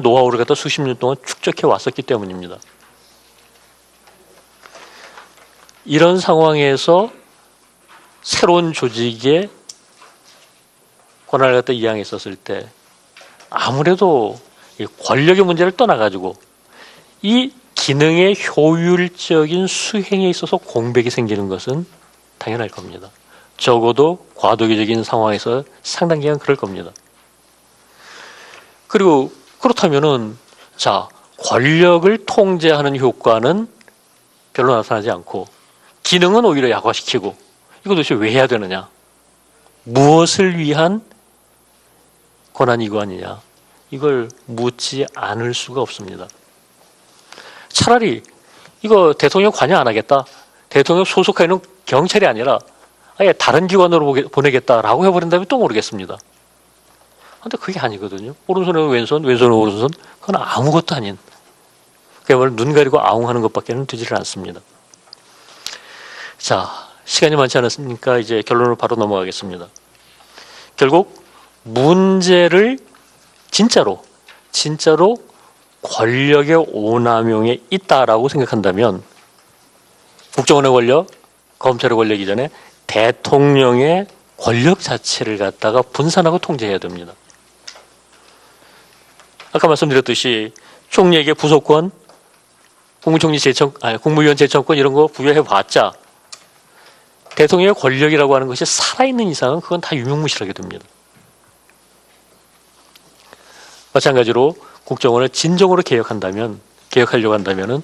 노하우를 갖다 수십 년 동안 축적해 왔었기 때문입니다. 이런 상황에서 새로운 조직의 권한을 갖다 이양했었을 때 아무래도 권력의 문제를 떠나가지고 이 기능의 효율적인 수행에 있어서 공백이 생기는 것은 당연할 겁니다. 적어도 과도기적인 상황에서 상당 기간 그럴 겁니다. 그리고 그렇다면은 자, 권력을 통제하는 효과는 별로 나타나지 않고 기능은 오히려 약화시키고 이거 도대체 왜 해야 되느냐? 무엇을 위한 권한이관이냐? 이걸 묻지 않을 수가 없습니다. 차라리 이거 대통령 관여 안 하겠다. 대통령 소속해 있는 경찰이 아니라 아예 다른 기관으로 보내겠다라고 해버린다면 또 모르겠습니다. 근데 그게 아니거든요. 오른손에 왼손, 왼손에 오른손, 그건 아무것도 아닌. 그야말로 눈 가리고 아웅하는 것밖에는 되지를 않습니다. 자, 시간이 많지 않았으니까 이제 결론으로 바로 넘어가겠습니다. 결국 문제를 진짜로 권력의 오남용에 있다라고 생각한다면 국정원의 권력, 검찰의 권력 이전에 대통령의 권력 자체를 갖다가 분산하고 통제해야 됩니다. 아까 말씀드렸듯이 총리에게 부속권, 국무위원 제청권 이런 거 부여해봤자 대통령의 권력이라고 하는 것이 살아있는 이상은 그건 다 유명무실하게 됩니다. 마찬가지로 국정원을 진정으로 개혁하려고 한다면은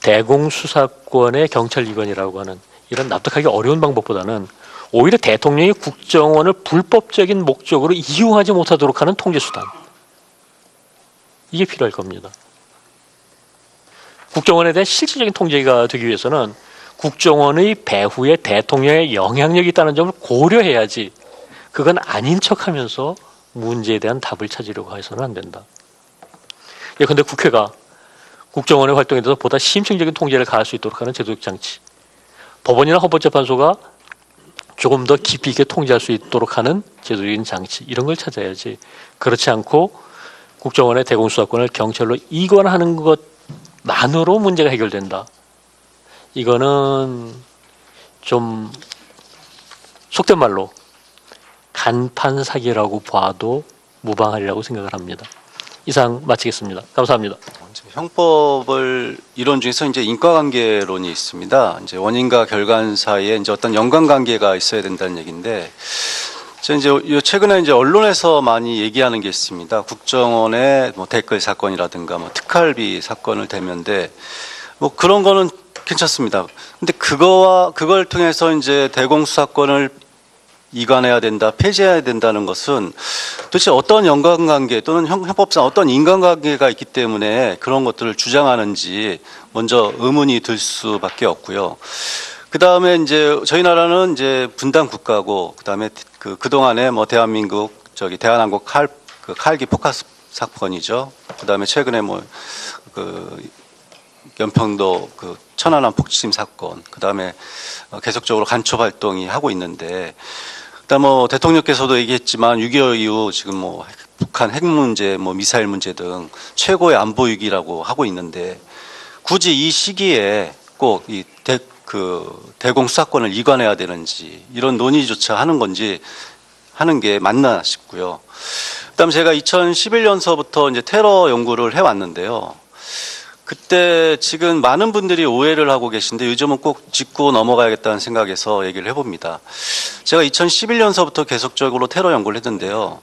대공수사권의 경찰기관이라고 하는 이런 납득하기 어려운 방법보다는 오히려 대통령이 국정원을 불법적인 목적으로 이용하지 못하도록 하는 통제수단. 이게 필요할 겁니다. 국정원에 대한 실질적인 통제가 되기 위해서는 국정원의 배후에 대통령의 영향력이 있다는 점을 고려해야지 그건 아닌 척하면서 문제에 대한 답을 찾으려고 해서는 안 된다. 예컨대 국회가 국정원의 활동에 대해서 보다 심층적인 통제를 가할 수 있도록 하는 제도적 장치, 법원이나 헌법재판소가 조금 더 깊이 있게 통제할 수 있도록 하는 제도적인 장치, 이런 걸 찾아야지 그렇지 않고 국정원의 대공수사권을 경찰로 이관하는 것만으로 문제가 해결된다. 이거는 좀 속된 말로 간판 사기라고 봐도 무방하리라고 생각을 합니다. 이상 마치겠습니다. 감사합니다. 형법을 이론 중에서 이제 인과관계론이 있습니다. 이제 원인과 결과인 사이에 이제 어떤 연관관계가 있어야 된다는 얘기인데, 이제 최근에 이제 언론에서 많이 얘기하는 게 있습니다. 국정원의 뭐 댓글 사건이라든가 뭐 특활비 사건을 대면대 뭐 그런 거는 괜찮습니다. 근데 그걸 통해서 이제 대공수사권을 이관해야 된다, 폐지해야 된다는 것은 도대체 어떤 연관관계 또는 형법상 어떤 인간관계가 있기 때문에 그런 것들을 주장하는지 먼저 의문이 들 수밖에 없고요. 그 다음에 이제 저희 나라는 이제 분단 국가고, 그 다음에 그동안에 뭐 대한민국 대한항공 칼기 폭파 사건이죠. 그 다음에 최근에 뭐 연평도 천안함 폭침 사건, 그 다음에 계속적으로 간첩 활동이 하고 있는데, 그다음 뭐 대통령께서도 얘기했지만 6.25 이후 지금 뭐 북한 핵 문제, 뭐 미사일 문제 등 최고의 안보 위기라고 하고 있는데 굳이 이 시기에 꼭 이 대공수사권을 이관해야 되는지 이런 논의조차 하는 게 맞나 싶고요. 그다음 제가 2011년서부터 이제 테러 연구를 해왔는데요. 그때 지금 많은 분들이 오해를 하고 계신데 요즘은 꼭 짚고 넘어가야겠다는 생각에서 얘기를 해봅니다. 제가 2011년서부터 계속적으로 테러 연구를 했는데요.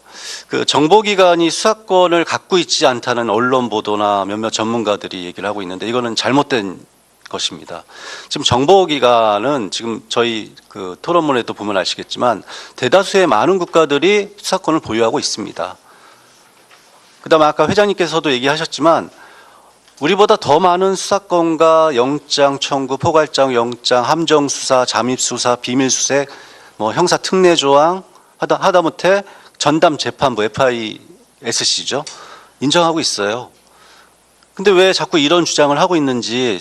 정보기관이 수사권을 갖고 있지 않다는 언론 보도나 몇몇 전문가들이 얘기를 하고 있는데 이거는 잘못된 것입니다. 지금 정보기관은 지금 저희 토론문에도 보면 아시겠지만 대다수의 많은 국가들이 수사권을 보유하고 있습니다. 그다음에 아까 회장님께서도 얘기하셨지만 우리보다 더 많은 수사권과 영장 청구, 포괄적 영장, 함정 수사, 잠입 수사, 비밀 수색, 뭐 형사 특례 조항, 하다못해 전담 재판부 FISC죠. 인정하고 있어요. 근데 왜 자꾸 이런 주장을 하고 있는지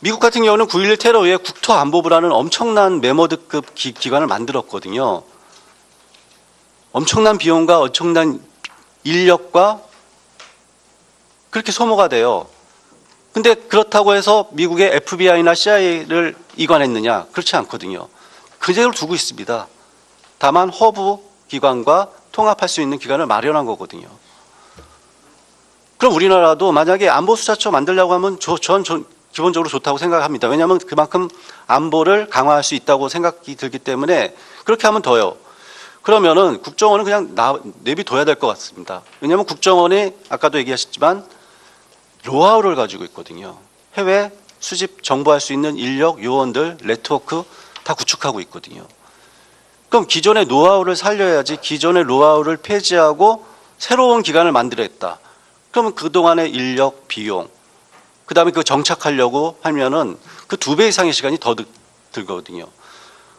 미국 같은 경우는 9.11 테러 후에 국토안보부라는 엄청난 메모드급 기관을 만들었거든요. 엄청난 비용과 엄청난 인력과 그렇게 소모가 돼요. 근데 그렇다고 해서 미국의 FBI나 CIA를 이관했느냐? 그렇지 않거든요. 그대로 두고 있습니다. 다만 허브 기관과 통합할 수 있는 기관을 마련한 거거든요. 그럼 우리나라도 만약에 안보수사처 만들려고 하면 전 기본적으로 좋다고 생각합니다. 왜냐하면 그만큼 안보를 강화할 수 있다고 생각이 들기 때문에 그렇게 하면 더요. 그러면은 국정원은 그냥 내비둬야 될 것 같습니다. 왜냐하면 국정원이 아까도 얘기하셨지만 노하우를 가지고 있거든요. 해외 수집 정보할 수 있는 인력, 요원들, 네트워크 다 구축하고 있거든요. 그럼 기존의 노하우를 살려야지 기존의 노하우를 폐지하고 새로운 기관을 만들어야겠다. 그러면 그동안의 인력, 비용, 그 다음에 그 정착하려고 하면은 그 2배 이상의 시간이 더 들거든요.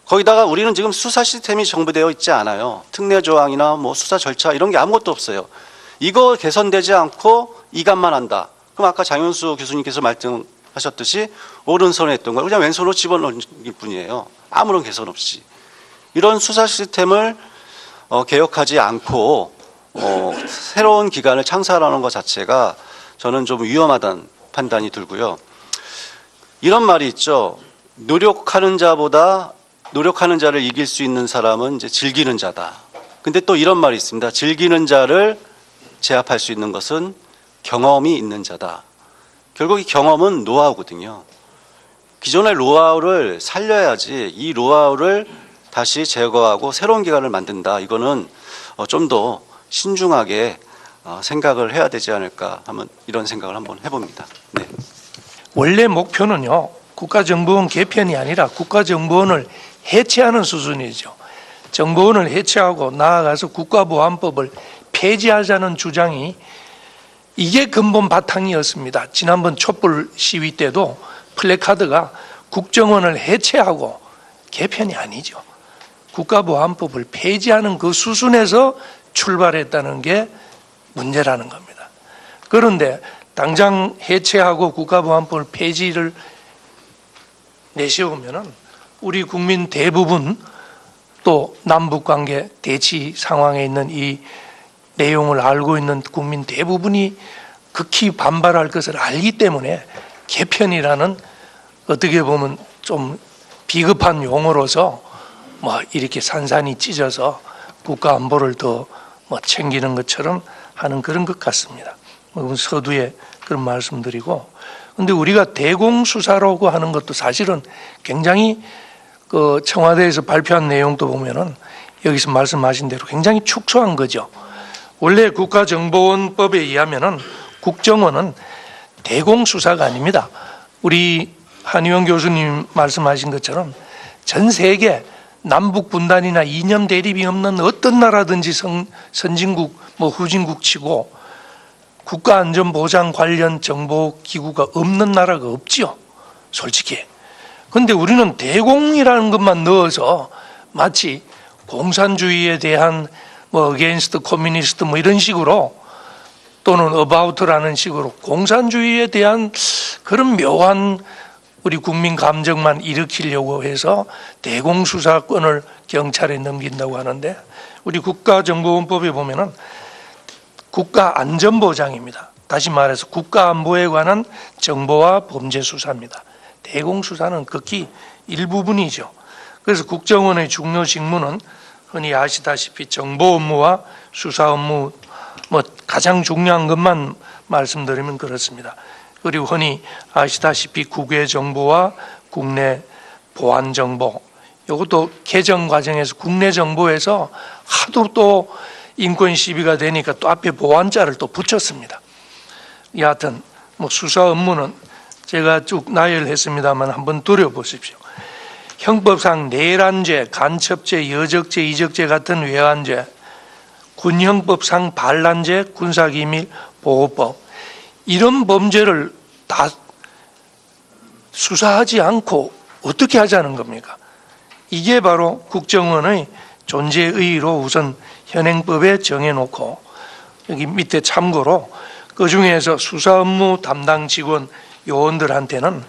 거기다가 우리는 지금 수사 시스템이 정비되어 있지 않아요. 특례 조항이나 뭐 수사 절차 이런 게 아무것도 없어요. 이거 개선되지 않고 이관만 한다. 그럼 아까 장윤수 교수님께서 말씀하셨듯이 오른손에 했던 걸 그냥 왼손으로 집어넣을 뿐이에요. 아무런 개선 없이. 이런 수사 시스템을 개혁하지 않고 새로운 기관을 창설하는 것 자체가 저는 좀 위험하다는 판단이 들고요. 이런 말이 있죠. 노력하는 자를 이길 수 있는 사람은 이제 즐기는 자다. 근데 또 이런 말이 있습니다. 즐기는 자를 제압할 수 있는 것은 경험이 있는 자다. 결국 이 경험은 노하우거든요. 기존의 노하우를 살려야지 이 노하우를 다시 제거하고 새로운 기관을 만든다. 이거는 좀 더 신중하게 생각을 해야 되지 않을까 하면 이런 생각을 한번 해봅니다. 네. 원래 목표는요, 국가정보원 개편이 아니라 국가정보원을 해체하는 수준이죠. 정보원을 해체하고 나아가서 국가보안법을 폐지하자는 주장이 이게 근본 바탕이었습니다. 지난번 촛불 시위 때도 플래카드가 국정원을 해체하고 개편이 아니죠. 국가보안법을 폐지하는 그 수순에서 출발했다는 게 문제라는 겁니다. 그런데 당장 해체하고 국가보안법을 폐지를 내세우면은 우리 국민 대부분 또 남북관계 대치 상황에 있는 이 내용을 알고 있는 국민 대부분이 극히 반발할 것을 알기 때문에 개편이라는 어떻게 보면 좀 비급한 용어로서 뭐 이렇게 산산이 찢어서 국가 안보를 더 뭐 챙기는 것처럼 하는 그런 것 같습니다. 서두에 그런 말씀드리고, 근데 우리가 대공수사라고 하는 것도 사실은 굉장히 그 청와대에서 발표한 내용도 보면은 여기서 말씀하신 대로 굉장히 축소한 거죠. 원래 국가정보원법에 의하면은 국정원은 대공수사가 아닙니다. 우리 한의원 교수님 말씀하신 것처럼 전 세계 남북 분단이나 이념 대립이 없는 어떤 나라든지 선진국 뭐 후진국 치고 국가안전보장 관련 정보기구가 없는 나라가 없지요, 솔직히. 그런데 우리는 대공이라는 것만 넣어서 마치 공산주의에 대한 뭐 against communist 뭐 이런 식으로 또는 about라는 식으로 공산주의에 대한 그런 묘한 우리 국민 감정만 일으키려고 해서 대공수사권을 경찰에 넘긴다고 하는데, 우리 국가정보원법에 보면은 국가안전보장입니다. 다시 말해서 국가안보에 관한 정보와 범죄 수사입니다. 대공수사는 극히 일부분이죠. 그래서 국정원의 중요 직무는 흔히 아시다시피 정보 업무와 수사 업무, 뭐 가장 중요한 것만 말씀드리면 그렇습니다. 그리고 흔히 아시다시피 국외 정보와 국내 보안 정보, 이것도 개정 과정에서 국내 정보에서 하도 또 인권 시비가 되니까 또 앞에 보안자를 또 붙였습니다. 여하튼 뭐 수사 업무는 제가 쭉 나열했습니다만 한번 들여보십시오. 형법상 내란죄, 간첩죄, 여적죄, 이적죄 같은 외환죄, 군형법상 반란죄, 군사기밀 보호법, 이런 범죄를 다 수사하지 않고 어떻게 하자는 겁니까? 이게 바로 국정원의 존재의의로 우선 현행법에 정해놓고, 여기 밑에 참고로 그 중에서 수사 업무 담당 직원 요원들한테는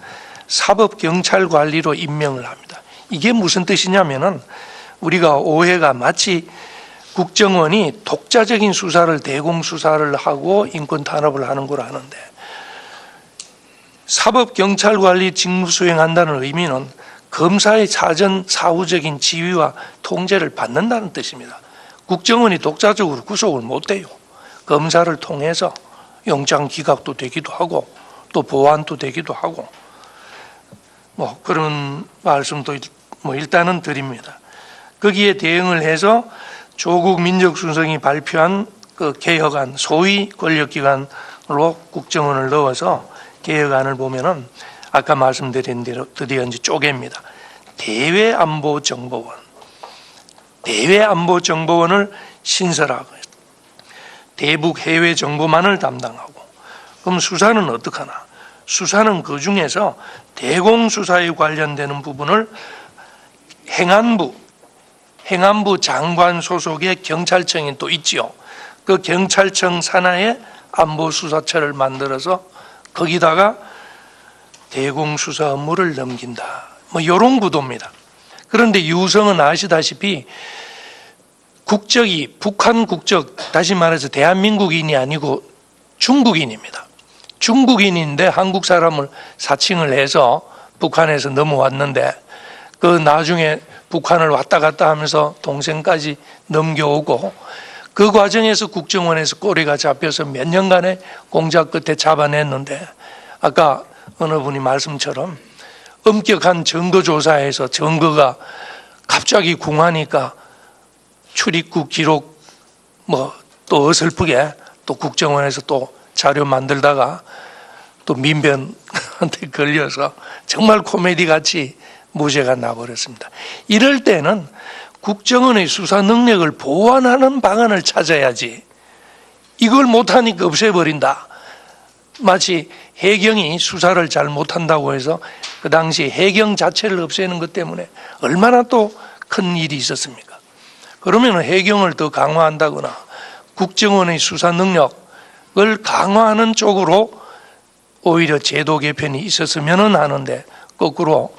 사법경찰관리로 임명을 합니다. 이게 무슨 뜻이냐면은 우리가 오해가 마치 국정원이 독자적인 수사를 대공수사를 하고 인권 탄압을 하는 걸 아는데, 사법경찰관리 직무 수행한다는 의미는 검사의 사전 사후적인 지휘와 통제를 받는다는 뜻입니다. 국정원이 독자적으로 구속을 못해요. 검사를 통해서 영장 기각도 되기도 하고 또 보완도 되기도 하고 그런 말씀도 일단은 드립니다. 거기에 대응을 해서 조국 민족수석이 발표한 그 개혁안, 소위 권력기관으로 국정원을 넣어서 개혁안을 보면은 아까 말씀드린 대로 드디어 이제 쪼개입니다. 대외안보정보원, 대외안보정보원을 신설하고 대북 해외 정보만을 담당하고, 그럼 수사는 어떡하나? 수사는 그 중에서 대공수사에 관련되는 부분을 행안부 장관 소속의 경찰청이 또 있지요. 그 경찰청 산하에 안보수사처를 만들어서 거기다가 대공수사 업무를 넘긴다. 이런 구도입니다. 그런데 유성은 아시다시피 국적이 북한 국적, 다시 말해서 대한민국인이 아니고 중국인입니다. 중국인인데 한국 사람을 사칭을 해서 북한에서 넘어왔는데 그 나중에 북한을 왔다 갔다 하면서 동생까지 넘겨오고, 그 과정에서 국정원에서 꼬리가 잡혀서 몇 년간의 공작 끝에 잡아냈는데, 아까 어느 분이 말씀처럼 엄격한 증거조사에서 증거가 갑자기 궁하니까 출입국 기록 또 어설프게 또 국정원에서 또 자료 만들다가 또 민변한테 걸려서 정말 코미디 같이 무죄가 나버렸습니다. 이럴 때는 국정원의 수사 능력을 보완하는 방안을 찾아야지, 이걸 못하니까 없애버린다. 마치 해경이 수사를 잘 못한다고 해서 그 당시 해경 자체를 없애는 것 때문에 얼마나 또 큰 일이 있었습니까? 그러면 해경을 더 강화한다거나 국정원의 수사 능력을 강화하는 쪽으로 오히려 제도 개편이 있었으면 하는데, 거꾸로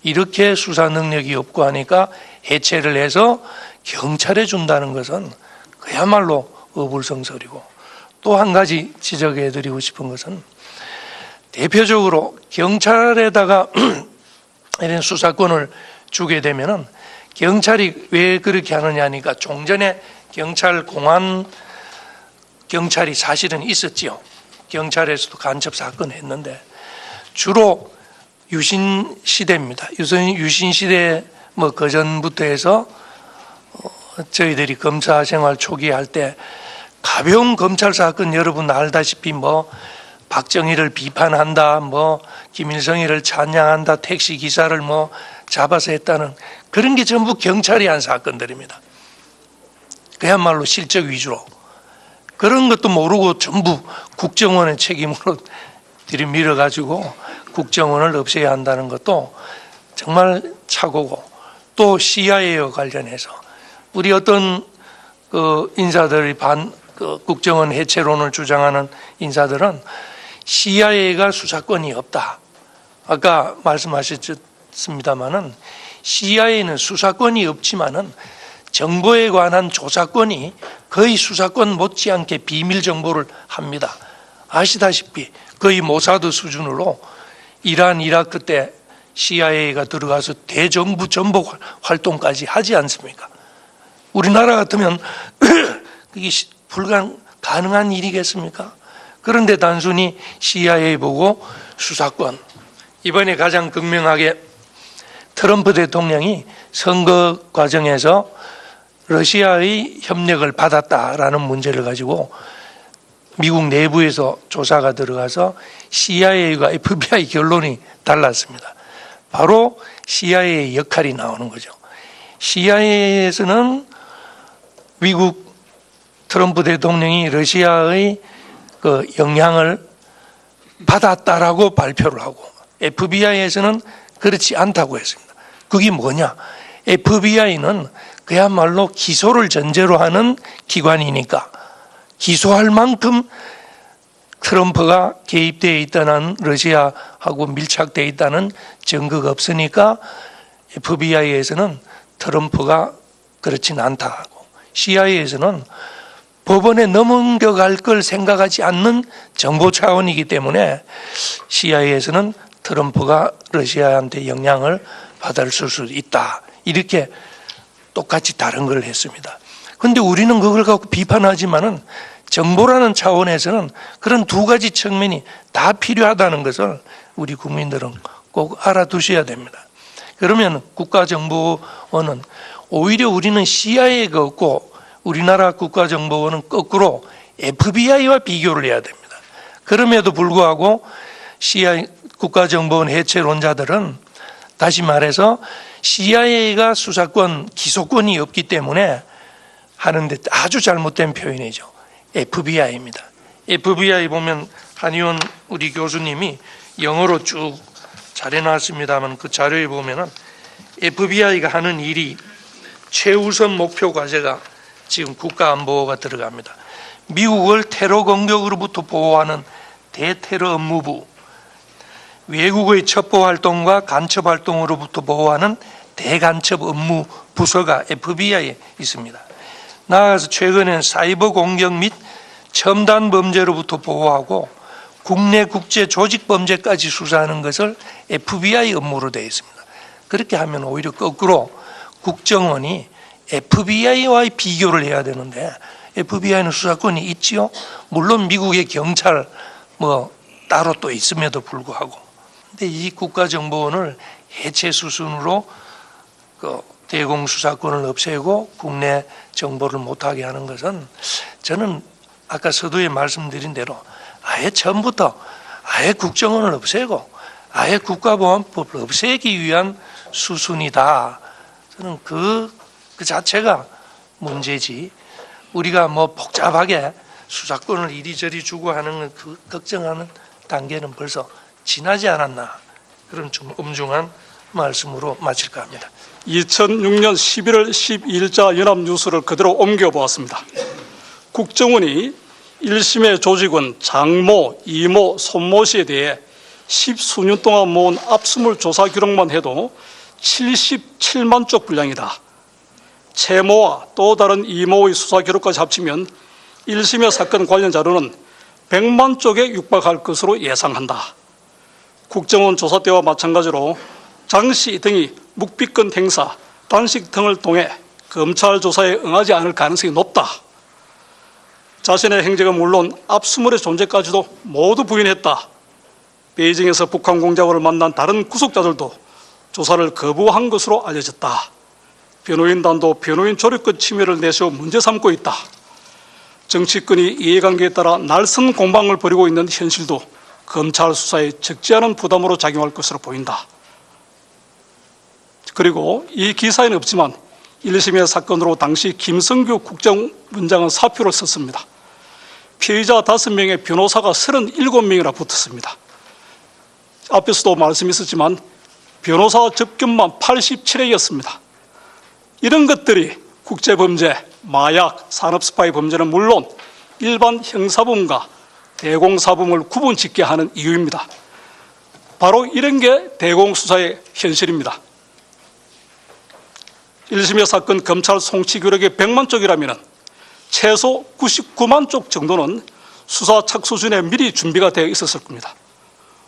이렇게 수사 능력이 없고 하니까 해체를 해서 경찰에 준다는 것은 그야말로 어불성설이고, 또 한 가지 지적해 드리고 싶은 것은 대표적으로 경찰에다가 이런 수사권을 주게 되면은, 경찰이 왜 그렇게 하느냐니까 종전에 경찰 공안 경찰이 사실은 있었지요. 경찰에서도 간첩 사건을 했는데 주로 유신 시대입니다. 유신 시대 그 전부터 해서 저희들이 검사 생활 초기 할 때 가벼운 검찰 사건 여러분 알다시피 박정희를 비판한다, 김일성이를 찬양한다, 택시 기사를 잡아서 했다는 그런 게 전부 경찰이 한 사건들입니다. 그야말로 실적 위주로. 그런 것도 모르고 전부 국정원의 책임으로 들이밀어가지고 국정원을 없애야 한다는 것도 정말 착오고, 또 CIA와 관련해서 우리 어떤 인사들이 국정원 해체론을 주장하는 인사들은 CIA가 수사권이 없다. 아까 말씀하셨습니다마는 CIA는 수사권이 없지만은 정보에 관한 조사권이 거의 수사권 못지않게 비밀 정보를 합니다. 아시다시피 거의 모사드 수준으로 이란, 이라크 때 CIA가 들어가서 대정부 전복 활동까지 하지 않습니까? 우리나라 같으면 그게 가능한 일이겠습니까? 그런데 단순히 CIA 보고 수사권. 이번에 가장 극명하게 트럼프 대통령이 선거 과정에서 러시아의 협력을 받았다라는 문제를 가지고 미국 내부에서 조사가 들어가서 CIA와 FBI 결론이 달랐습니다. 바로 CIA의 역할이 나오는 거죠. CIA에서는 미국 트럼프 대통령이 러시아의 그 영향을 받았다라고 발표를 하고, FBI에서는 그렇지 않다고 했습니다. 그게 뭐냐? FBI는 그야말로 기소를 전제로 하는 기관이니까 기소할 만큼 트럼프가 개입되어 있다는, 러시아하고 밀착되어 있다는 증거가 없으니까 FBI에서는 트럼프가 그렇진 않다 하고, CIA에서는 법원에 넘겨갈 걸 생각하지 않는 정보 차원이기 때문에 CIA에서는 트럼프가 러시아한테 영향을 받을 수 있다, 이렇게 똑같이 다른 걸 했습니다. 그런데 우리는 그걸 갖고 비판하지만은 정보라는 차원에서는 그런 두 가지 측면이 다 필요하다는 것을 우리 국민들은 꼭 알아두셔야 됩니다. 그러면 국가정보원은 오히려 우리는 CIA가 없고 우리나라 국가정보원은 거꾸로 FBI와 비교를 해야 됩니다. 그럼에도 불구하고 CIA 국가정보원 해체론자들은 다시 말해서 CIA가 수사권, 기소권이 없기 때문에 하는데 아주 잘못된 표현이죠. FBI입니다. FBI 보면 한의원 우리 교수님이 영어로 쭉 잘 해놨습니다만 그 자료에 보면은 FBI가 하는 일이 최우선 목표 과제가 지금 국가안보가 들어갑니다. 미국을 테러 공격으로부터 보호하는 대테러 업무부, 외국의 첩보 활동과 간첩 활동으로부터 보호하는 대간첩 업무 부서가 FBI에 있습니다. 나아가서 최근엔 사이버 공격 및 첨단 범죄로부터 보호하고 국내 국제 조직 범죄까지 수사하는 것을 FBI 업무로 되어 있습니다. 그렇게 하면 오히려 거꾸로 국정원이 FBI와의 비교를 해야 되는데 FBI는 수사권이 있지요. 물론 미국의 경찰 뭐 따로 또 있음에도 불구하고. 근데 이 국가정보원을 해체 수순으로 그 대공수사권을 없애고 국내 정보를 못하게 하는 것은 저는 아까 서두에 말씀드린 대로 아예 처음부터 아예 국정원을 없애고 아예 국가보안법을 없애기 위한 수순이다. 저는 그 자체가 문제지. 우리가 뭐 복잡하게 수사권을 이리저리 주고 하는 그 걱정하는 단계는 벌써 지나지 않았나. 그런 좀 엄중한 말씀으로 마칠까 합니다. 2006년 11월 12일자 연합뉴스를 그대로 옮겨보았습니다. 국정원이 1심의 조직원 장모, 이모, 손모 씨에 대해 10수년 동안 모은 압수물 조사 기록만 해도 77만 쪽 분량이다. 채모와 또 다른 이모의 수사 기록까지 합치면 1심의 사건 관련 자료는 100만 쪽에 육박할 것으로 예상한다. 국정원 조사 때와 마찬가지로 장 씨 등이 묵비권 행사, 단식 등을 통해 검찰 조사에 응하지 않을 가능성이 높다. 자신의 행적은 물론 압수물의 존재까지도 모두 부인했다. 베이징에서 북한 공작원을 만난 다른 구속자들도 조사를 거부한 것으로 알려졌다. 변호인단도 변호인 조력권 침해를 내세워 문제 삼고 있다. 정치권이 이해관계에 따라 날선 공방을 벌이고 있는 현실도 검찰 수사에 적지 않은 부담으로 작용할 것으로 보인다. 그리고 이 기사에는 없지만 1심의 사건으로 당시 김성규 국정원장은 사표를 썼습니다. 피의자 5명의 변호사가 37명이나 붙었습니다. 앞에서도 말씀이 있었지만 변호사 접견만 87회였습니다. 이런 것들이 국제범죄, 마약, 산업스파이 범죄는 물론 일반 형사범과 대공사범을 구분짓게 하는 이유입니다. 바로 이런 게 대공수사의 현실입니다. 1심의 사건 검찰 송치 기록이 100만 쪽이라면 최소 99만 쪽 정도는 수사 착수 전에 미리 준비가 되어 있었을 겁니다.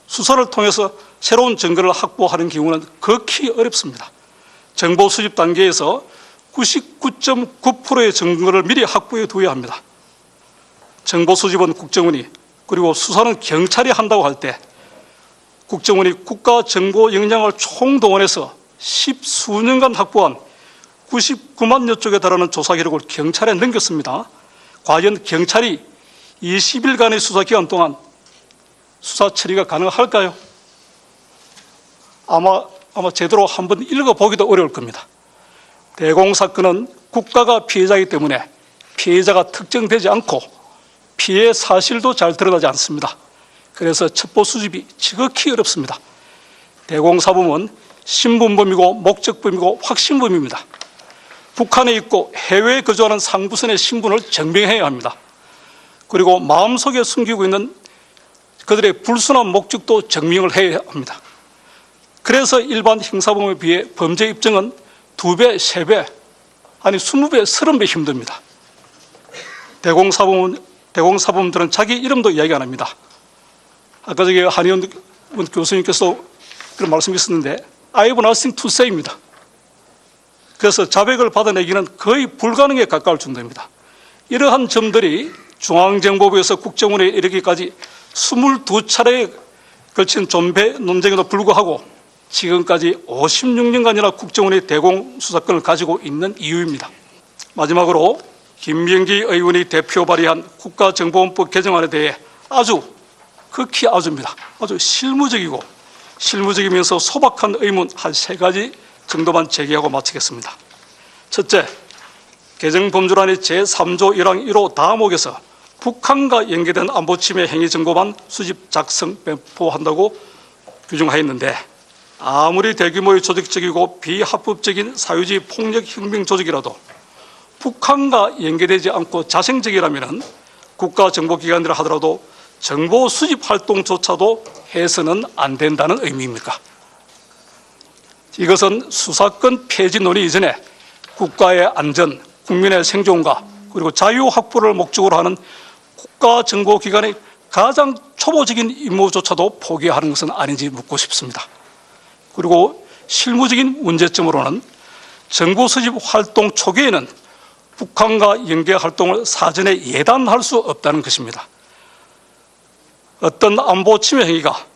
수사를 통해서 새로운 증거를 확보하는 경우는 극히 어렵습니다. 정보 수집 단계에서 99.9%의 증거를 미리 확보해 두어야 합니다. 정보 수집은 국정원이, 그리고 수사는 경찰이 한다고 할 때 국정원이 국가정보 역량을 총동원해서 10수년간 확보한 99만여 쪽에 달하는 조사 기록을 경찰에 넘겼습니다. 과연 경찰이 20일간의 수사 기간 동안 수사 처리가 가능할까요? 아마 제대로 한번 읽어보기도 어려울 겁니다. 대공사건은 국가가 피해자이기 때문에 피해자가 특정되지 않고 피해 사실도 잘 드러나지 않습니다. 그래서 첩보 수집이 지극히 어렵습니다. 대공사범은 신분범이고 목적범이고 확신범입니다. 북한에 있고 해외에 거주하는 상부선의 신분을 증명해야 합니다. 그리고 마음속에 숨기고 있는 그들의 불순한 목적도 증명을 해야 합니다. 그래서 일반 형사범에 비해 범죄 입증은 2배, 3배, 아니 20배, 30배 힘듭니다. 대공사범들은 자기 이름도 이야기 안 합니다. 아까 저기 한의원 교수님께서 그런 말씀이 있었는데 I have nothing to say입니다. 그래서 자백을 받아내기는 거의 불가능에 가까울 정도입니다. 이러한 점들이 중앙정보부에서 국정원에 이르기까지 22차례에 걸친 존배 논쟁에도 불구하고 지금까지 56년간이나 국정원이 대공수사권을 가지고 있는 이유입니다. 마지막으로 김명기 의원이 대표 발의한 국가정보원법 개정안에 대해 극히 아주입니다. 아주 실무적이면서 소박한 의문 한 3가지 정도만 제기하고 마치겠습니다. 첫째, 개정범주란의 제3조 1항 1호 다목에서 북한과 연계된 안보침해 행위 정보만 수집, 작성, 배포한다고 규정하였는데 아무리 대규모의 조직적이고 비합법적인 사유지 폭력 혁명 조직이라도 북한과 연계되지 않고 자생적이라면 국가정보기관이라 하더라도 정보 수집 활동조차도 해서는 안 된다는 의미입니까? 이것은 수사권 폐지 논의 이전에 국가의 안전, 국민의 생존과 그리고 자유 확보를 목적으로 하는 국가정보기관의 가장 초보적인 임무조차도 포기하는 것은 아닌지 묻고 싶습니다. 그리고 실무적인 문제점으로는 정보 수집 활동 초기에는 북한과 연계 활동을 사전에 예단할 수 없다는 것입니다. 어떤 안보 침해 행위가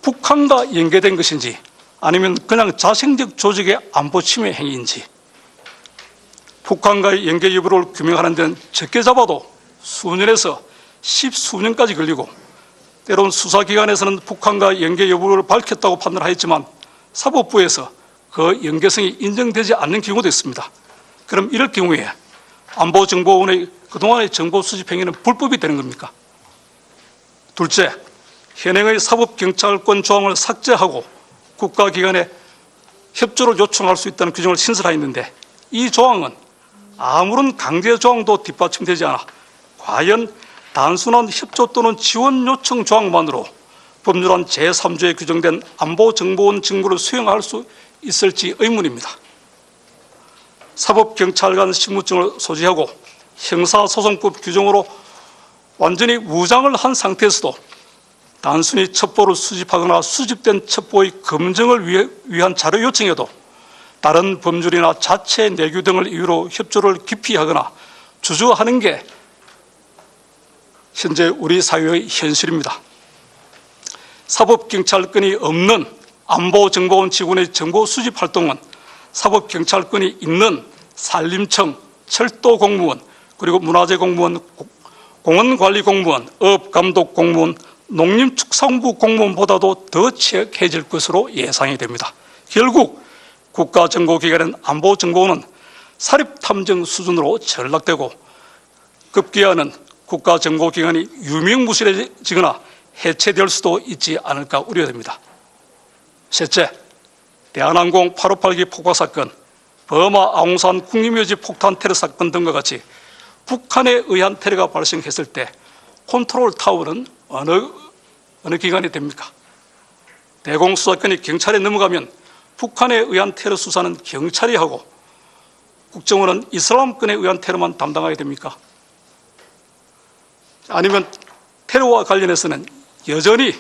북한과 연계된 것인지 아니면 그냥 자생적 조직의 안보 침해 행위인지 북한과의 연계 여부를 규명하는 데는 적게 잡아도 수년에서 10수년까지 걸리고 때론 수사기관에서는 북한과 연계 여부를 밝혔다고 판단하였지만 사법부에서 그 연계성이 인정되지 않는 경우도 있습니다. 그럼 이럴 경우에 안보정보원의 그동안의 정보 수집 행위는 불법이 되는 겁니까? 둘째, 현행의 사법경찰권 조항을 삭제하고 국가기관에 협조를 요청할 수 있다는 규정을 신설하였는데 이 조항은 아무런 강제 조항도 뒷받침되지 않아 과연 단순한 협조 또는 지원 요청 조항만으로 법률안 제3조에 규정된 안보정보원 직무를 수행할 수 있을지 의문입니다. 사법경찰관 직무증을 소지하고 형사소송법 규정으로 완전히 무장을 한 상태에서도 단순히 첩보를 수집하거나 수집된 첩보의 검증을 위한 자료 요청에도 다른 법률이나 자체 내규 등을 이유로 협조를 기피하거나 주저하는 게 현재 우리 사회의 현실입니다. 사법경찰권이 없는 안보정보원 직원의 정보 수집 활동은 사법경찰권이 있는 산림청, 철도공무원, 그리고 문화재공무원, 공원관리공무원, 업감독공무원, 농림축산부 공무원보다도 더 취약해질 것으로 예상이 됩니다. 결국 국가정보기관인 안보정보원은 사립탐정 수준으로 전락되고 급기야는 국가정보기관이 유명무실해지거나 해체될 수도 있지 않을까 우려됩니다. 셋째, 대한항공 858기 폭파사건, 버마 아웅산 국립묘지 폭탄 테러 사건 등과 같이 북한에 의한 테러가 발생했을 때 컨트롤 타워는 어느 기관이 됩니까? 대공수사권이 경찰에 넘어가면 북한에 의한 테러 수사는 경찰이 하고 국정원은 이슬람권에 의한 테러만 담당하게 됩니까? 아니면 테러와 관련해서는 여전히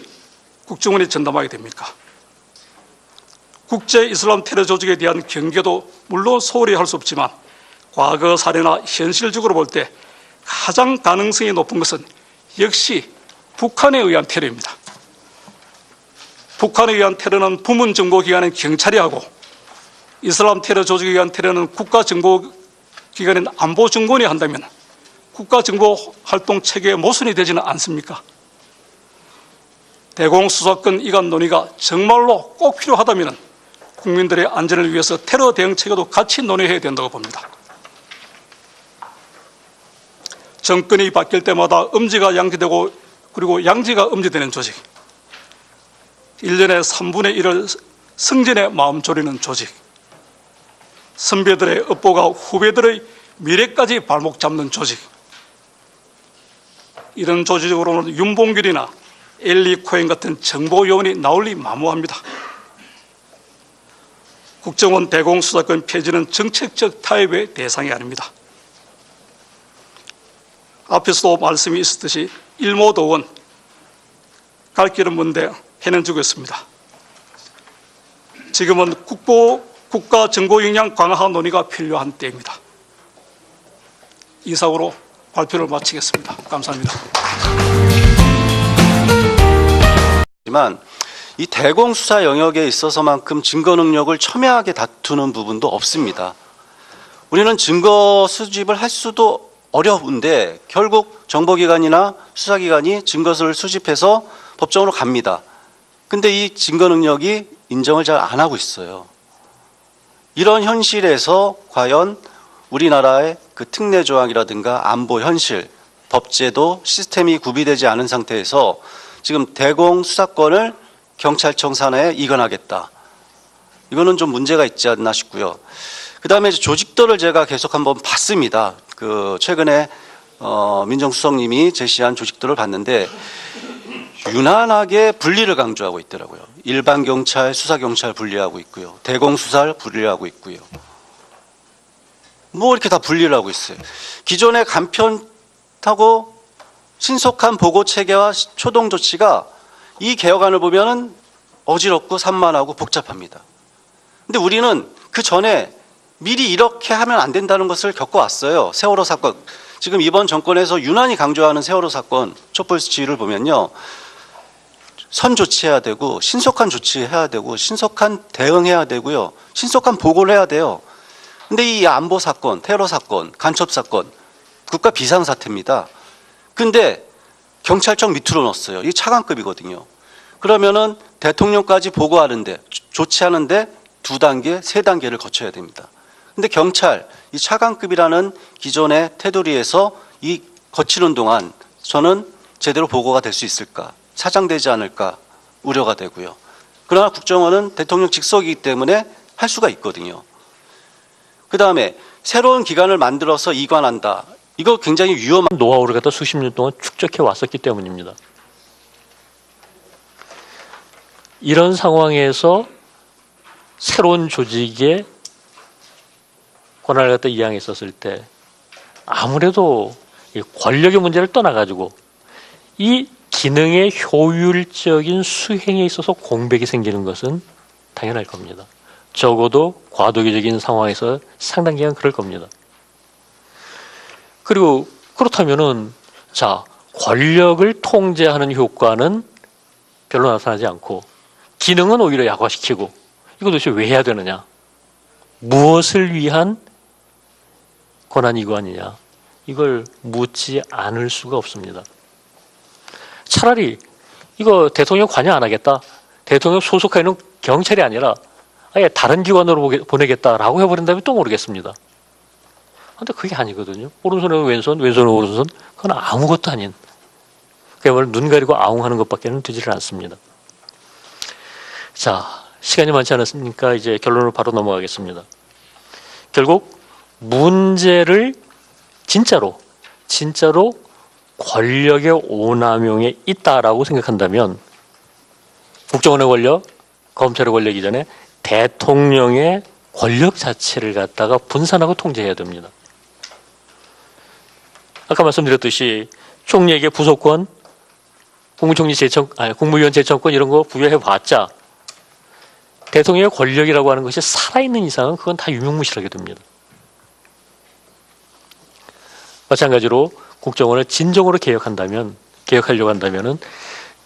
국정원이 전담하게 됩니까? 국제 이슬람 테러 조직에 대한 경계도 물론 소홀히 할 수 없지만 과거 사례나 현실적으로 볼 때 가장 가능성이 높은 것은 역시 북한에 의한 테러입니다. 북한에 의한 테러는 부문정보기관인 경찰이 하고 이슬람 테러 조직에 의한 테러는 국가정보기관인 안보정보원이 한다면 국가정보활동 체계의 모순이 되지는 않습니까? 대공수사권 이관 논의가 정말로 꼭 필요하다면 국민들의 안전을 위해서 테러 대응 체계도 같이 논의해야 된다고 봅니다. 정권이 바뀔 때마다 음지가 양지되고 그리고 양지가 음지되는 조직, 1년에 3분의 1을 승진의 마음 졸이는 조직, 선배들의 업보가 후배들의 미래까지 발목 잡는 조직, 이런 조직으로는 윤봉길이나 엘리 코hen 같은 정보요원이 나올리 만무합니다. 국정원 대공수사권 폐지는 정책적 타협의 대상이 아닙니다. 앞에서도 말씀이 있었듯이 일모도원 갈 길은 먼데 해는 주고 있습니다. 지금은 국가 정보 역량 강화 논의가 필요한 때입니다. 이상으로 발표를 마치겠습니다. 감사합니다. 하지만 이 대공수사 영역에 있어서만큼 증거 능력을 첨예하게 다투는 부분도 없습니다. 우리는 증거 수집을 할 수도 어려운데 결국 정보기관이나 수사기관이 증거를 수집해서 법정으로 갑니다. 근데 이 증거 능력이 인정을 잘 안 하고 있어요. 이런 현실에서 과연 우리나라의 그 특례 조항이라든가 안보 현실, 법제도 시스템이 구비되지 않은 상태에서 지금 대공수사권을 경찰청 산하에 이관하겠다. 이거는 좀 문제가 있지 않나 싶고요. 그다음에 조직도를 제가 계속 한번 봤습니다. 그 최근에 민정수석님이 제시한 조직도를 봤는데 유난하게 분리를 강조하고 있더라고요. 일반 경찰, 수사 경찰 분리하고 있고요. 대공수사를 분리하고 있고요. 뭐 이렇게 다 분리를 하고 있어요. 기존의 간편하고 신속한 보고 체계와 초동 조치가 이 개혁안을 보면은 어지럽고 산만하고 복잡합니다. 근데 우리는 그 전에 미리 이렇게 하면 안 된다는 것을 겪어왔어요. 세월호 사건. 지금 이번 정권에서 유난히 강조하는 세월호 사건 촛불 지휘를 보면요. 선 조치해야 되고 신속한 조치해야 되고 신속한 대응해야 되고요. 신속한 보고를 해야 돼요. 근데 이 안보 사건, 테러 사건, 간첩 사건, 국가 비상사태입니다. 근데 경찰청 밑으로 넣었어요. 이게 차관급이거든요. 그러면은 대통령까지 보고하는데, 조치하는데 2단계, 3단계를 거쳐야 됩니다. 근데 경찰, 이 차관급이라는 기존의 테두리에서 이 거치는 동안 저는 제대로 보고가 될 수 있을까? 차장되지 않을까? 우려가 되고요. 그러나 국정원은 대통령 직속이기 때문에 할 수가 있거든요. 그 다음에 새로운 기관을 만들어서 이관한다. 이거 굉장히 위험한 노하우를 갖다 수십 년 동안 축적해 왔었기 때문입니다. 이런 상황에서 새로운 조직의 권한을 갖다 이양했었을 때 아무래도 이 권력의 문제를 떠나가지고 이 기능의 효율적인 수행에 있어서 공백이 생기는 것은 당연할 겁니다. 적어도 과도기적인 상황에서 상당 기간 그럴 겁니다. 그리고 그렇다면은 자, 권력을 통제하는 효과는 별로 나타나지 않고 기능은 오히려 약화시키고 이거 도대체 왜 해야 되느냐? 무엇을 위한 권한이관이냐? 이걸 묻지 않을 수가 없습니다. 차라리 이거 대통령 관여 안 하겠다. 대통령 소속해 있는 경찰이 아니라 아예 다른 기관으로 보내겠다라고 해버린다면 또 모르겠습니다. 근데 그게 아니거든요. 오른손에 왼손, 왼손에 오른손, 그건 아무것도 아닌. 그야말로 눈 가리고 아웅하는 것밖에는 되지를 않습니다. 자, 시간이 많지 않았으니까 이제 결론으로 바로 넘어가겠습니다. 결국 문제를 진짜로 권력의 오남용에 있다라고 생각한다면 국정원의 권력, 검찰의 권력 이전에 대통령의 권력 자체를 갖다가 분산하고 통제해야 됩니다. 아까 말씀드렸듯이 총리에게 부속권, 국무위원 제청권 이런 거 부여해 봤자 대통령의 권력이라고 하는 것이 살아있는 이상은 그건 다 유명무실하게 됩니다. 마찬가지로 국정원을 진정으로 개혁하려고 한다면은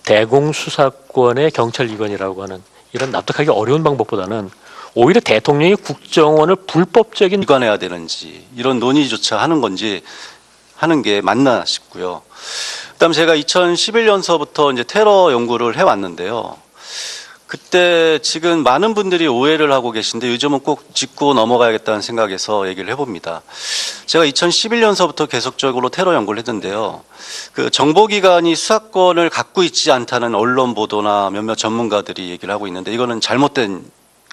대공수사권의 경찰기관이라고 하는 이런 납득하기 어려운 방법보다는 오히려 대통령이 국정원을 불법적인 이관해야 되는지 이런 논의조차 하는 건지 하는 게 맞나 싶고요. 그다음 제가 2011년서부터 이제 테러 연구를 해왔는데요. 그때 지금 많은 분들이 오해를 하고 계신데 요즘은 꼭 짚고 넘어가야겠다는 생각에서 얘기를 해봅니다. 제가 2011년서부터 계속적으로 테러 연구를 했는데요. 그 정보기관이 수사권을 갖고 있지 않다는 언론 보도나 몇몇 전문가들이 얘기를 하고 있는데 이거는 잘못된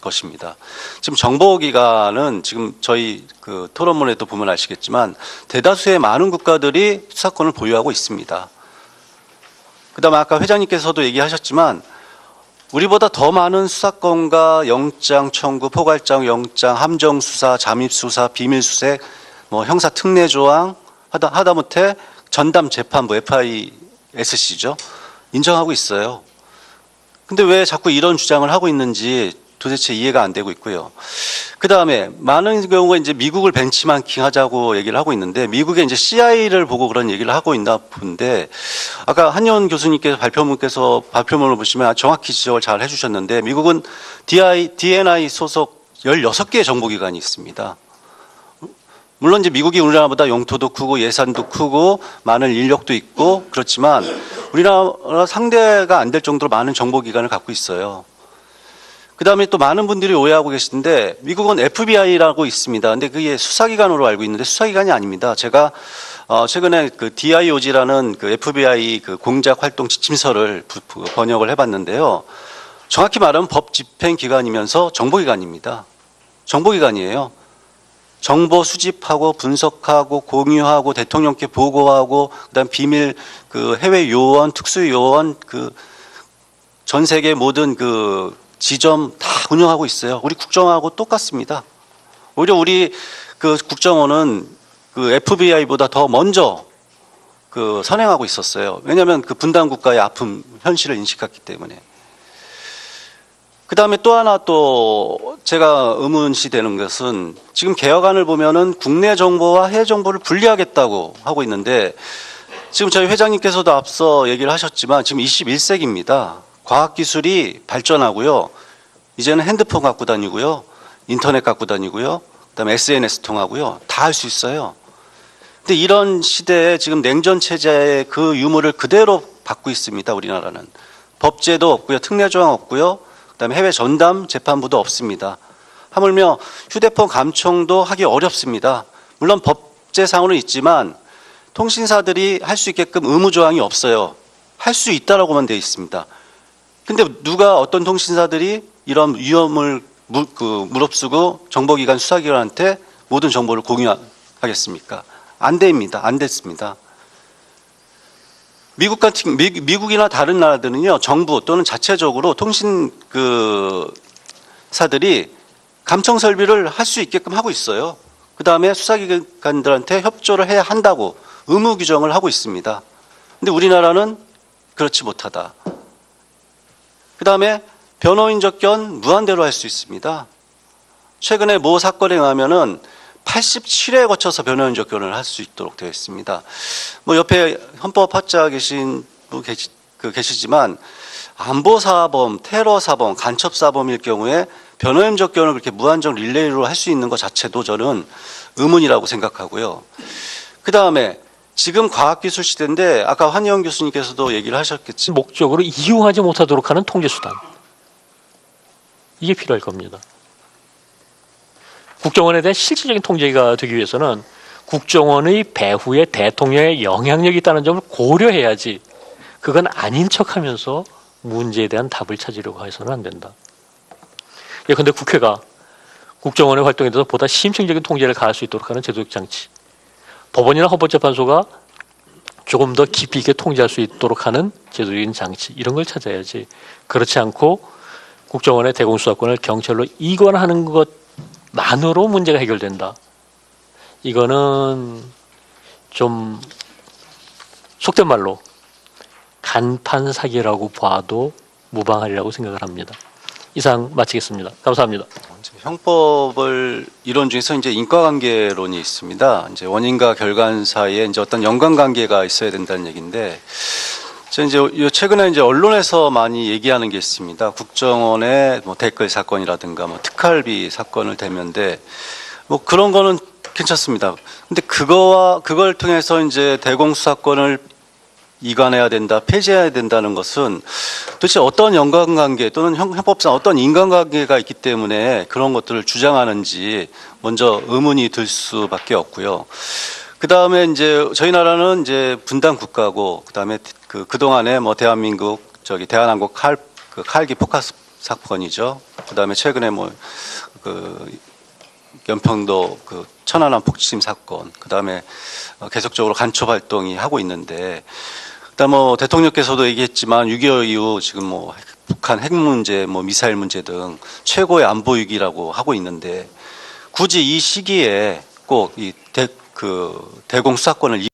것입니다. 지금 정보기관은 지금 저희 그 토론문에도 보면 아시겠지만 대다수의 많은 국가들이 수사권을 보유하고 있습니다. 그다음에 아까 회장님께서도 얘기하셨지만 우리보다 더 많은 수사권과 영장 청구, 포괄적 영장, 함정 수사, 잠입 수사, 비밀 수색, 뭐 형사 특례 조항 하다못해 전담 재판부 FISC죠. 인정하고 있어요. 근데 왜 자꾸 이런 주장을 하고 있는지 도대체 이해가 안 되고 있고요. 그 다음에 많은 경우가 이제 미국을 벤치마킹 하자고 얘기를 하고 있는데 미국의 이제 CIA를 보고 그런 얘기를 하고 있나 본데 아까 한의원 교수님께서 발표문을 보시면 정확히 지적을 잘 해주셨는데 미국은 DNI 소속 16개의 정보기관이 있습니다. 물론 이제 미국이 우리나라보다 영토도 크고 예산도 크고 많은 인력도 있고 그렇지만 우리나라 상대가 안 될 정도로 많은 정보기관을 갖고 있어요. 그 다음에 또 많은 분들이 오해하고 계시는데 미국은 FBI라고 있습니다. 근데 그게 수사기관으로 알고 있는데 수사기관이 아닙니다. 제가 최근에 그 DIOG라는 그 FBI 그 공작 활동 지침서를 번역을 해봤는데요. 정확히 말하면 법 집행기관이면서 정보기관입니다. 정보기관이에요. 정보 수집하고 분석하고 공유하고 대통령께 보고하고 그다음 비밀 그 해외 요원, 특수 요원 그 전 세계 모든 그 지점 다 운영하고 있어요. 우리 국정원하고 똑같습니다. 오히려 우리 그 국정원은 그 FBI보다 더 먼저 그 선행하고 있었어요. 왜냐하면 그 분단 국가의 아픔 현실을 인식했기 때문에. 그 다음에 또 하나 또 제가 의문시 되는 것은 지금 개혁안을 보면은 국내 정보와 해외 정보를 분리하겠다고 하고 있는데 지금 저희 회장님께서도 앞서 얘기를 하셨지만 지금 21세기입니다. 과학기술이 발전하고요. 이제는 핸드폰 갖고 다니고요. 인터넷 갖고 다니고요. 그다음에 SNS 통하고요. 다 할 수 있어요. 근데 이런 시대에 지금 냉전 체제의 그 유무를 그대로 받고 있습니다. 우리나라는. 법제도 없고요. 특례 조항 없고요. 그다음에 해외 전담 재판부도 없습니다. 하물며 휴대폰 감청도 하기 어렵습니다. 물론 법제상으로는 있지만 통신사들이 할 수 있게끔 의무 조항이 없어요. 할 수 있다라고만 되어 있습니다. 근데 누가 어떤 통신사들이 이런 위험을 무릅쓰고 정보기관 수사기관한테 모든 정보를 공유하겠습니까? 안 됩니다. 안 됐습니다. 미국이나 다른 나라들은요, 정부 또는 자체적으로 통신 사들이 감청 설비를 할 수 있게끔 하고 있어요. 그 다음에 수사기관들한테 협조를 해야 한다고 의무 규정을 하고 있습니다. 근데 우리나라는 그렇지 못하다. 그 다음에 변호인 접견 무한대로 할 수 있습니다. 최근에 모 사건에 의하면은 87회에 거쳐서 변호인 접견을 할 수 있도록 되어 있습니다. 뭐 옆에 헌법학자 계신 분 계시지만 안보사범, 테러사범, 간첩사범일 경우에 변호인 접견을 그렇게 무한정 릴레이로 할 수 있는 것 자체도 저는 의문이라고 생각하고요. 그 다음에 지금 과학기술 시대인데 아까 한의원 교수님께서도 얘기를 하셨겠지만 목적으로 이용하지 못하도록 하는 통제수단. 이게 필요할 겁니다. 국정원에 대한 실질적인 통제가 되기 위해서는 국정원의 배후에 대통령의 영향력이 있다는 점을 고려해야지 그건 아닌 척하면서 문제에 대한 답을 찾으려고 해서는 안 된다. 그런데 국회가 국정원의 활동에 대해서 보다 심층적인 통제를 가할 수 있도록 하는 제도적 장치, 법원이나 헌법재판소가 조금 더 깊이 있게 통제할 수 있도록 하는 제도적인 장치, 이런 걸 찾아야지. 그렇지 않고 국정원의 대공수사권을 경찰로 이관하는 것만으로 문제가 해결된다. 이거는 좀 속된 말로 간판 사기라고 봐도 무방하리라고 생각을 합니다. 이상 마치겠습니다. 감사합니다. 형법을 이론 중에서 이제 인과관계론이 있습니다. 이제 원인과 결과인 사이에 이제 어떤 연관관계가 있어야 된다는 얘기인데, 제가 이제 최근에 이제 언론에서 많이 얘기하는 게 있습니다. 국정원의 뭐 댓글 사건이라든가 뭐 특활비 사건을 대면대 뭐 그런 거는 괜찮습니다. 근데 그걸 통해서 이제 대공수사권을 이관해야 된다, 폐지해야 된다는 것은 도대체 어떤 연관관계 또는 형법상 어떤 인간관계가 있기 때문에 그런 것들을 주장하는지 먼저 의문이 들 수밖에 없고요. 그 다음에 이제 저희 나라는 이제 분단 국가고, 그 다음에 그동안에 뭐 대한민국 대한항공 칼기 폭파 사건이죠. 그 다음에 최근에 뭐 연평도 천안함 폭침 사건, 그 다음에 계속적으로 간첩 활동이 하고 있는데, 그다음 뭐 대통령께서도 얘기했지만 6.25 이후 지금 뭐 북한 핵 문제, 뭐 미사일 문제 등 최고의 안보 위기라고 하고 있는데 굳이 이 시기에 꼭 이 대공 수사권을